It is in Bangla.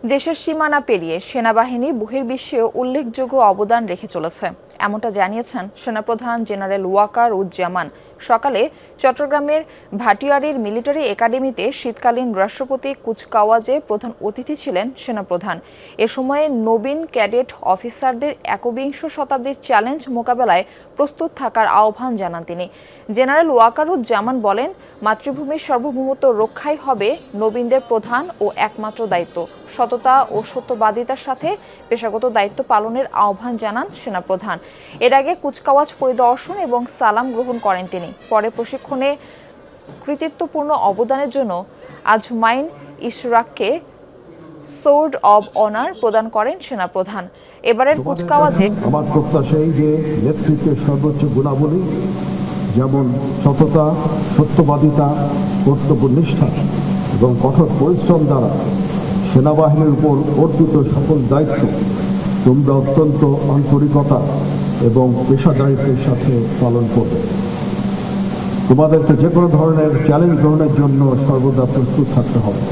দেশের সীমানা পেরিয়ে সেনাবাহিনী বহির্বিশ্বেও উল্লেখযোগ্য অবদান রেখে চলেছে, এমনটা জানিয়েছেন সেনাপ্রধান জেনারেল ওয়াকারুজ্জামান। সকালে চট্টগ্রামের ভাটিয়ারীর মিলিটারি একাডেমিতে শীতকালীন রাষ্ট্রপতি কুচকাওয়াজে প্রধান অতিথি ছিলেন সেনাপ্রধান। এ সময়ে নবীন ক্যাডেট অফিসারদের একবিংশ শতাব্দীর চ্যালেঞ্জ মোকাবেলায় প্রস্তুত থাকার আহ্বান জানান তিনি। জেনারেল ওয়াকারুজ্জামান বলেন, মাতৃভূমির সার্বভৌমত্ব রক্ষাই হবে নবীনদের প্রধান ও একমাত্র দায়িত্ব। সততা ও সত্যবাদিতার সাথে পেশাগত দায়িত্ব পালনের আহ্বান জানান সেনাপ্রধান। এর আগে কুচকাওয়াজ পরিদর্শন এবং সালাম গ্রহণ করেন তিনি। পরে প্রশিক্ষণে কৃতিত্বপূর্ণ অবদানের জন্য আজমাইন ইশরাককে সোর্ড অব অনার প্রদান করেন সেনাপ্রধান। এবারের কুচকাওয়াজে আমার প্রত্যাশা এই যে নেতৃত্বের সর্বোচ্চ গুণাবলী যেমন সততা, সত্যবাদিতা, কর্তব্যনিষ্ঠা এবং কঠোর পরিশ্রম দ্বারা সেনাবাহিনীর উপর অর্পিত সকল দায়িত্ব তোমরা অত্যন্ত আন্তরিকতা এবং পেশাদারিত্বের সাথে পালন করবে। তোমাদেরকে যে কোনো ধরনের চ্যালেঞ্জ গ্রহণের জন্য সর্বদা প্রস্তুত থাকতে হবে।